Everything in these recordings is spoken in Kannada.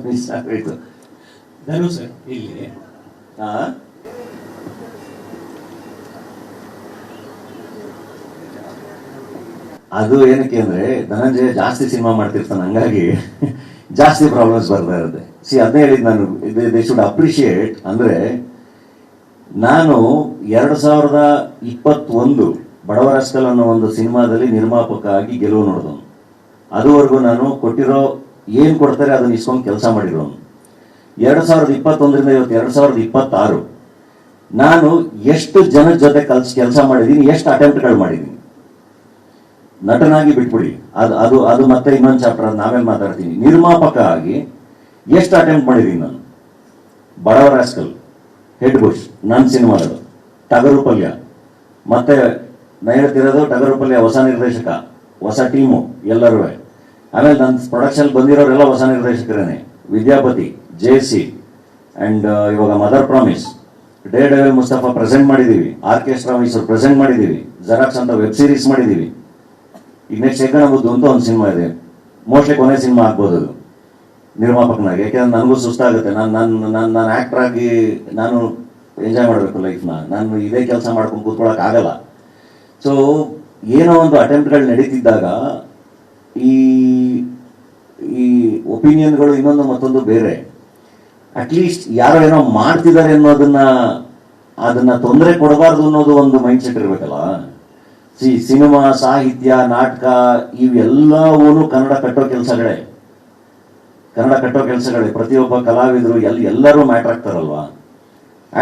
ಮಿಸ್ ಆಗೋಯ್ತು. ಧನು ಸರ್ ಇಲ್ಲಿ ಅದು ಏನಕ್ಕೆ ಅಂದ್ರೆ ಧನಂಜಯ ಜಾಸ್ತಿ ಸಿನಿಮಾ ಮಾಡ್ತಿರ್ತಾನೆ, ಹಂಗಾಗಿ ಜಾಸ್ತಿ ಪ್ರಾಬ್ಲಮ್ಸ್ ಬರ್ತಾ ಇರುತ್ತೆ. ಅದನ್ನೇ ಹೇಳಿದ್ ನಾನು, ದೇ ಶುಡ್ ಅಪ್ರಿಷಿಯೇಟ್. ಅಂದ್ರೆ ನಾನು 2021 ಬಡವರ ಹಸ್ಕಲ್ ಅನ್ನೋ ಒಂದು ಸಿನಿಮಾದಲ್ಲಿ ನಿರ್ಮಾಪಕ ಆಗಿ ಗೆಲುವು ನೋಡಿದವನು. ಅದುವರೆಗೂ ನಾನು ಕೊಟ್ಟಿರೋ ಏನ್ ಕೊಡ್ತಾರೆ ಅದನ್ನ ಇಸ್ಕೊಂಡು ಕೆಲಸ ಮಾಡಿರೋನು. 2021ರಿಂದ ಇವತ್ತು 2026 ನಾನು ಎಷ್ಟು ಜನದ ಜೊತೆ ಕೆಲಸ ಮಾಡಿದ್ದೀನಿ, ಎಷ್ಟು ಅಟೆಂಪ್ಟ್ಗಳು ಮಾಡಿದ್ದೀನಿ. ನಟನಾಗಿ ಬಿಟ್ಬಿಡಿ, ಅದು ಅದು ಅದು ಮತ್ತೆ ಇನ್ನೊಂದು ಚಾಪ್ಟರ್, ಅದು ನಾವೇ ಮಾತಾಡ್ತೀನಿ. ನಿರ್ಮಾಪಕ ಆಗಿ ಎಷ್ಟು ಅಟೆಂಪ್ಟ್ ಮಾಡಿದ್ದೀನಿ ನಾನು. ಬಡವರ ಹಸ್ಕಲ್, ಹೆಡ್ ಬುಷ್, ನನ್ನ ಸಿನಿಮಾಗಳು, ಟಗರು ಪಲ್ಯ, ಮತ್ತೆ ನಾ ಹೇಳ್ತಿರೋದು ಟಗರು ಪಲ್ಯ ಹೊಸ ನಿರ್ದೇಶಕ, ಹೊಸ ಟೀಮು ಎಲ್ಲರೂ. ಆಮೇಲೆ ನನ್ನ ಪ್ರೊಡಕ್ಷನ್ ಬಂದಿರೋರೆಲ್ಲ ಹೊಸ ನಿರ್ದೇಶಕರೇನೆ. ವಿದ್ಯಾಪತಿ, JC ಅಂಡ್ ಇವಾಗ mother promise, day devil Mustafa present ಮಾಡಿದ್ದೀವಿ, ಆರ್ಕೆಸ್ಟ್ರಾ ಮೈಸೂರು ಪ್ರೆಸೆಂಟ್ ಮಾಡಿದ್ದೀವಿ, ಜೆರಾಕ್ಸ್ ಅಂತ ವೆಬ್ ಸೀರೀಸ್ ಮಾಡಿದ್ದೀವಿ. ಈಗ ನೆಕ್ಸ್ಟ್ ಹೆಗ್ಗಣ ಬುದ್ದು ಅಂತ ಒಂದು ಸಿನಿಮಾ ಇದೆ, ಮೋಸ್ಟ್ಲಿ ಕೊನೆ ಸಿನಿಮಾ ಆಗ್ಬೋದು ಅದು ನಿರ್ಮಾಪಕನಾಗಿ. ಯಾಕೆಂದ್ರೆ ನನಗೂ ಸುಸ್ತಾಗುತ್ತೆ. ನಾನು ಆಕ್ಟರ್ ಆಗಿ ನಾನು ಎಂಜಾಯ್ ಮಾಡಬೇಕು ಲೈಫ್ನ. ನಾನು ಇದೇ ಕೆಲಸ ಮಾಡ್ಕೊಂಡು ಕೂತ್ಕೊಳ್ಳೋಕೆ ಆಗಲ್ಲ. ಸೊ ಏನೋ ಒಂದು ಅಟೆಂಪ್ಟ್ಗಳು ನಡೀತಿದ್ದಾಗ ಈ ಈ ಒಪಿನಿಯನ್ಗಳು ಇನ್ನೊಂದು ಮತ್ತೊಂದು ಬೇರೆ. ಅಟ್ಲೀಸ್ಟ್ ಯಾರೋ ಏನೋ ಮಾಡ್ತಿದ್ದಾರೆ ಅದನ್ನ ತೊಂದರೆ ಕೊಡಬಾರ್ದು ಅನ್ನೋದು ಒಂದು ಮೈಂಡ್ ಸೆಟ್ ಇರಬೇಕಲ್ಲ. ಸಿನಿಮಾ, ಸಾಹಿತ್ಯ, ನಾಟಕ ಇವೆಲ್ಲವೂ ಕನ್ನಡ ಕಟ್ಟೋ ಕೆಲಸಗಳೇ. ಪ್ರತಿಯೊಬ್ಬ ಕಲಾವಿದರು ಎಲ್ಲರೂ ಮ್ಯಾಟರ್ ಆಗ್ತಾರಲ್ವಾ.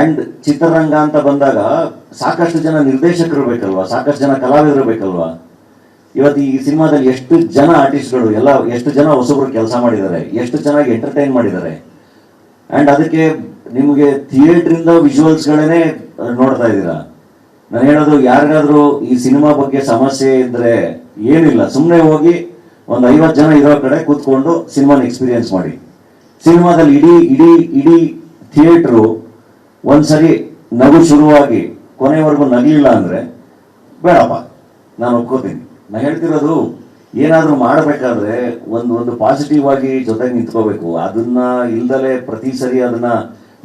ಅಂಡ್ ಚಿತ್ರರಂಗ ಅಂತ ಬಂದಾಗ ಸಾಕಷ್ಟು ಜನ ನಿರ್ದೇಶಕರು ಬೇಕಲ್ವಾ, ಸಾಕಷ್ಟು ಜನ ಕಲಾವಿದರು ಬೇಕಲ್ವಾ. ಇವತ್ತು ಈ ಸಿನಿಮಾದಲ್ಲಿ ಎಷ್ಟು ಜನ ಆರ್ಟಿಸ್ಟ್ಗಳು ಎಷ್ಟು ಜನ ಹೊಸಬ್ರು ಕೆಲಸ ಮಾಡಿದ್ದಾರೆ, ಎಷ್ಟು ಚೆನ್ನಾಗಿ ಎಂಟರ್ಟೈನ್ ಮಾಡಿದ್ದಾರೆ. ಅಂಡ್ ಅದಕ್ಕೆ ನಿಮಗೆ ಥಿಯೇಟ್ರಿಂದ ವಿಜುವಲ್ಸ್ಗಳೇ ನೋಡ್ತಾ ಇದ್ದೀರಾ. ನಾನು ಹೇಳೋದು, ಯಾರಿಗಾದ್ರೂ ಈ ಸಿನಿಮಾ ಬಗ್ಗೆ ಸಮಸ್ಯೆ ಇದ್ರೆ ಏನಿಲ್ಲ, ಸುಮ್ಮನೆ ಹೋಗಿ ಒಂದು 50 ಜನ ಇರೋ ಕಡೆ ಕೂತ್ಕೊಂಡು ಸಿನಿಮಾನ ಎಕ್ಸ್ಪೀರಿಯನ್ಸ್ ಮಾಡಿ. ಸಿನಿಮಾದಲ್ಲಿ ಇಡೀ ಥಿಯೇಟ್ರು ಒಂದ್ಸರಿ ನಗು ಶುರುವಾಗಿ ಕೊನೆವರೆಗೂ ನಗಲಿಲ್ಲ ಅಂದ್ರೆ ಬೇಡಪ್ಪ, ನಾನು ಒಪ್ಕೋತೀನಿ. ನಾನು ಹೇಳ್ತಿರೋದು, ಏನಾದ್ರೂ ಮಾಡಬೇಕಾದ್ರೆ ಒಂದು ಪಾಸಿಟಿವ್ ಆಗಿ ಜೊತೆಗೆ ನಿಂತ್ಕೋಬೇಕು. ಅದನ್ನ ಇಲ್ದಲೆ ಪ್ರತಿ ಸರಿ ಅದನ್ನ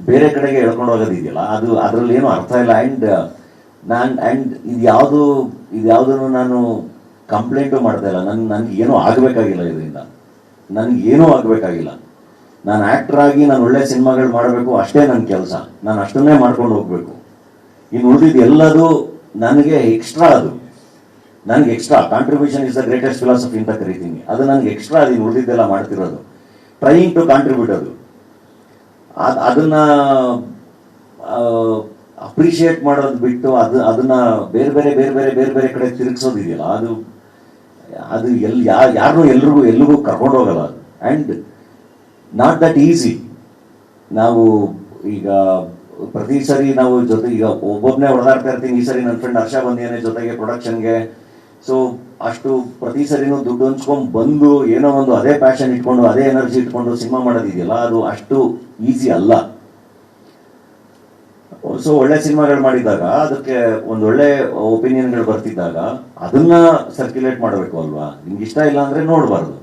ಬೇರೆ ಕಡೆಗೆ ಎಳ್ಕೊಂಡು ಹೋಗೋದಿದೆಯಲ್ಲ, ಅದ್ರಲ್ಲಿ ಏನೂ ಅರ್ಥ ಇಲ್ಲ. ಅಂಡ್ ಇದ್ಯಾವುದನ್ನು ನಾನು ಕಂಪ್ಲೇಂಟು ಮಾಡ್ತಾ ಇಲ್ಲ. ನನ್ಗೆ ಏನೂ ಆಗಬೇಕಾಗಿಲ್ಲ, ಇದರಿಂದ ನನಗೇನೂ ಆಗಬೇಕಾಗಿಲ್ಲ. ನಾನು ಆಕ್ಟರ್ ಆಗಿ ನಾನು ಒಳ್ಳೆ ಸಿನಿಮಾಗಳು ಮಾಡಬೇಕು, ಅಷ್ಟೇ ನನ್ನ ಕೆಲಸ. ನಾನು ಅಷ್ಟನ್ನೇ ಮಾಡ್ಕೊಂಡು ಹೋಗ್ಬೇಕು. ಇನ್ನು ಉಳಿದಿದ್ದು ಎಲ್ಲದು ನನಗೆ ಎಕ್ಸ್ಟ್ರಾ. ನನಗೆ extra contribution is the greatest philosophy ಅಂತ ಕರಿತೀನಿ. ಅದು ನನಗೆ ಎಕ್ಸ್ಟ್ರಾ. ಅದು ಉಳಿದಿದ್ದೆಲ್ಲ ಮಾಡ್ತಿರೋದು ಟ್ರೈಯಿಂಗ್ ಟು ಕಾಂಟ್ರಿಬ್ಯೂಟ್. ಅದನ್ನ ಅಪ್ರಿಷಿಯೇಟ್ ಮಾಡೋದು ಬಿಟ್ಟು ಅದನ್ನ ಬೇರೆ ಬೇರೆ ಕಡೆ ತಿರುಗಿಸೋದಿದೆಯಲ್ಲ, ಅದು ಯಾರನ್ನೂ ಎಲ್ರಿಗೂ ಕರ್ಕೊಂಡು ಹೋಗಲ್ಲ. And not that easy. ನಾವು ಈಗ ಪ್ರತಿ ಸರಿ ನಾವು ಈಗ ಒಬ್ಬೊಬ್ಬನೇ ಹೊಡೆದಾಡ್ತಾ ಇರ್ತೀನಿ. ಈ ಸರಿ ನನ್ನ ಫ್ರೆಂಡ್ ಹರ್ಷ ಬಂದಿದ್ದಾನೆ ಜೊತೆಗೆ ಪ್ರೊಡಕ್ಷನ್ಗೆ. ಸೊ ಅಷ್ಟು ಪ್ರತಿ ಸರಿನೂ ದುಡ್ಡು ಹಂಚ್ಕೊಂಡು ಬಂದು ಏನೋ ಒಂದು ಅದೇ ಪ್ಯಾಷನ್ ಇಟ್ಕೊಂಡು ಅದೇ ಎನರ್ಜಿ ಇಟ್ಕೊಂಡು ಸಿನಿಮಾ ಮಾಡೋದಿದೆಯಲ್ಲ, ಅದು ಅಷ್ಟು ಈಸಿ ಅಲ್ಲ. ಸೊ ಒಳ್ಳೆ ಸಿನಿಮಾಗಳು ಮಾಡಿದಾಗ, ಅದಕ್ಕೆ ಒಂದೊಳ್ಳೆ ಒಪಿನಿಯನ್ಗಳು ಬರ್ತಿದ್ದಾಗ ಅದನ್ನ ಸರ್ಕ್ಯುಲೇಟ್ ಮಾಡಬೇಕು ಅಲ್ವಾ. ನಿಮ್ಗೆ ಇಷ್ಟ ಇಲ್ಲ ಅಂದ್ರೆ ನೋಡಬಾರ್ದು.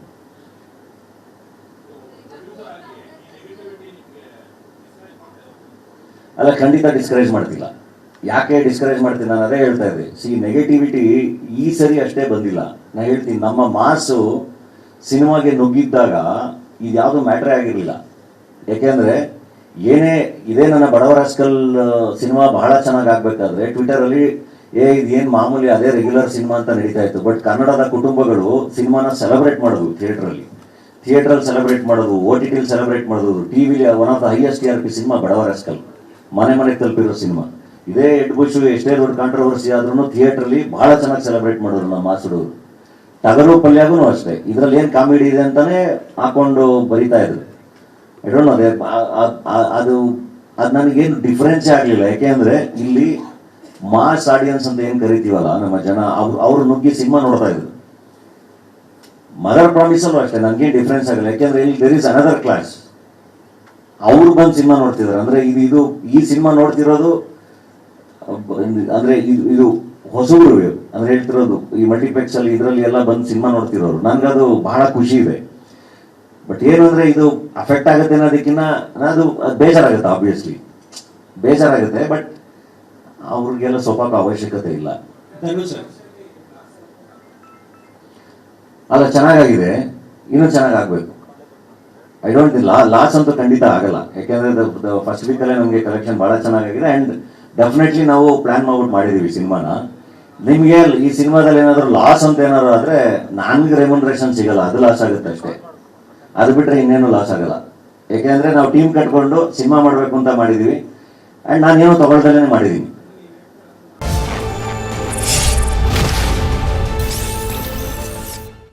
ಅಲ್ಲ, ಖಂಡಿತ ಡಿಸ್ಕರೇಜ್ ಮಾಡ್ತಿಲ್ಲ. ಯಾಕೆ ಡಿಸ್ಕರೇಜ್ ಮಾಡ್ತೀನಿ, ನಾನು ಅದೇ ಹೇಳ್ತಾ ಇದ್ದೆ. ನೆಗೆಟಿವಿಟಿ ಈ ಸರಿ ಅಷ್ಟೇ ಬಂದಿಲ್ಲ. ನಾನು ಹೇಳ್ತೀನಿ, ನಮ್ಮ ಮಾಸು ಸಿನಿಮಾಗೆ ನುಗ್ಗಿದ್ದಾಗ ಇದ್ಯಾವುದು ಮ್ಯಾಟ್ರೇ ಆಗಿರಲಿಲ್ಲ. ಯಾಕೆಂದ್ರೆ ಇದೇ ನನ್ನ ಬಡವರ ಹಸ್ಕಲ್ ಸಿನಿಮಾ ಬಹಳ ಚೆನ್ನಾಗಿ ಆಗ್ಬೇಕಾದ್ರೆ ಟ್ವಿಟರಲ್ಲಿ ಇದೇನು ಮಾಮೂಲಿ ಅದೇ ರೆಗ್ಯುಲರ್ ಸಿನಿಮಾ ಅಂತ ನಡೀತಾ ಇತ್ತು. ಬಟ್ ಕನ್ನಡದ ಕುಟುಂಬಗಳು ಸಿನಿಮಾನ ಸೆಲೆಬ್ರೇಟ್ ಮಾಡೋದು, ಥಿಯೇಟ್ರಲ್ಲಿ ಸೆಲೆಬ್ರೇಟ್ ಮಾಡೋದು, OTT ಸೆಲೆಬ್ರೇಟ್ ಮಾಡೋದು. ಟಿವಿಲಿ one of the highest TRP cinema ಬಡವರ ಹಸ್ಕಲ್, ಮನೆ ತಲುಪಿರೋ ಸಿನಿಮಾ. ಇದೇ ಹೆಡ್ ಬುಷ್ ಎಷ್ಟೇ ದೊಡ್ಡ ಕಾಂಟ್ರವರ್ಸಿ ಆದ್ರೂ ಥಿಯೇಟ್ರಲ್ಲಿ ಬಹಳ ಚೆನ್ನಾಗಿ ಸೆಲೆಬ್ರೇಟ್ ಮಾಡೋರು ನಮ್ಮ ಮಾಸುಡೋರು. ಟಗರು ಪಲ್ಯಾಗೂ ಅಷ್ಟೇ, ಇದರಲ್ಲಿ ಏನು ಕಾಮಿಡಿ ಇದೆ ಅಂತಾನೆ ಹಾಕೊಂಡು ಬರಿತಾ ಇದ್ರು. ಐ ಡೋಂಟ್ ನೋ, ಅದು ನನಗೇನು ಡಿಫ್ರೆನ್ಸೇ ಆಗಲಿಲ್ಲ. ಯಾಕೆಂದ್ರೆ ಇಲ್ಲಿ ಮಾಸ್ ಆಡಿಯನ್ಸ್ ಅಂತ ಏನು ಕರಿತೀವಲ್ಲ ನಮ್ಮ ಜನ, ಅವ್ರು ನುಗ್ಗಿ ಸಿನಿಮಾ ನೋಡ್ತಾ ಇದ್ರು. ಮದರ್ ಪ್ರಾಮಿಸಲ್ಲೂ ಅಷ್ಟೇ ನನಗೇನು ಡಿಫ್ರೆನ್ಸ್ ಆಗಿಲ್ಲ. ಯಾಕೆಂದ್ರೆ ಇಲ್ಲಿ ದೇರ್ ಇಸ್ ಅನದರ್ ಕ್ಲಾಸ್. ಅವ್ರು ಬಂದು ಸಿನಿಮಾ ನೋಡ್ತಿದ್ದಾರೆ. ಅಂದ್ರೆ ಈ ಸಿನಿಮಾ ನೋಡ್ತಿರೋದು ಅಂದ್ರೆ ಇದು ಹೊಸಬ್ರು ಅಂದ್ರೆ ಹೇಳ್ತಿರೋದು ಈ ಮಲ್ಟಿಪ್ಲೆಕ್ಸ್ ಅಲ್ಲಿ ಇದರಲ್ಲಿ ಎಲ್ಲ ಬಂದು ಸಿನಿಮಾ ನೋಡ್ತಿರೋರು. ನನ್ಗದು ಬಹಳ ಖುಷಿ ಇದೆ. ಬಟ್ ಏನು ಅಂದರೆ ಇದು ಅಫೆಕ್ಟ್ ಆಗುತ್ತೆ ಅನ್ನೋದಕ್ಕಿಂತ ಅದು ಬೇಜಾರಾಗುತ್ತೆ, ಆಬ್ವಿಯಸ್ಲಿ ಬೇಜಾರಾಗುತ್ತೆ. ಬಟ್ ಅವ್ರಿಗೆಲ್ಲ ಸೊಪ್ಪಕ್ಕೆ ಅವಶ್ಯಕತೆ ಇಲ್ಲ. ಧನು ಸರ್, ಅಲ್ಲ, ಚೆನ್ನಾಗಾಗಿದೆ, ಇನ್ನೂ ಚೆನ್ನಾಗಾಗಬೇಕು. ಐ ಡೋಂಟ್ ಲಾಸ್ ಅಂತೂ ಖಂಡಿತ ಆಗಲ್ಲ. ಯಾಕೆಂದರೆ ಫಸ್ಟ್ ವೀಕಲ್ಲೇ ನಮಗೆ ಕಲೆಕ್ಷನ್ ಭಾಳ ಚೆನ್ನಾಗಾಗಿದೆ. ಆ್ಯಂಡ್ ಡೆಫಿನೆಟ್ಲಿ ನಾವು ಪ್ಲ್ಯಾನ್ ಮಾಡ್ಬಿಟ್ಟು ಮಾಡಿದ್ದೀವಿ ಸಿನಿಮಾನ. ನಿಮಗೆ ಈ ಸಿನಿಮಾದಲ್ಲಿ ಏನಾದರೂ ಲಾಸ್ ಅಂತ ಏನಾದ್ರು ಆದರೆ ನನಗೆ ರೆಮ್ಯುನರೇಷನ್ ಸಿಗಲ್ಲ, ಅದು ಲಾಸ್ ಆಗುತ್ತೆ ಅಷ್ಟೇ. ಅದು ಬಿಟ್ಟರೆ ಇನ್ನೇನು ಲಾಸ್ ಆಗಲ್ಲ. ಯಾಕೆಂದರೆ ನಾವು ಟೀಮ್ ಕಟ್ಕೊಂಡು ಸಿನಿಮಾ ಮಾಡಬೇಕು ಅಂತ ಮಾಡಿದ್ದೀವಿ. ಆ್ಯಂಡ್ ನಾನೇನು ತೊಗೊಳ್ದಲೇ ಮಾಡಿದ್ದೀನಿ.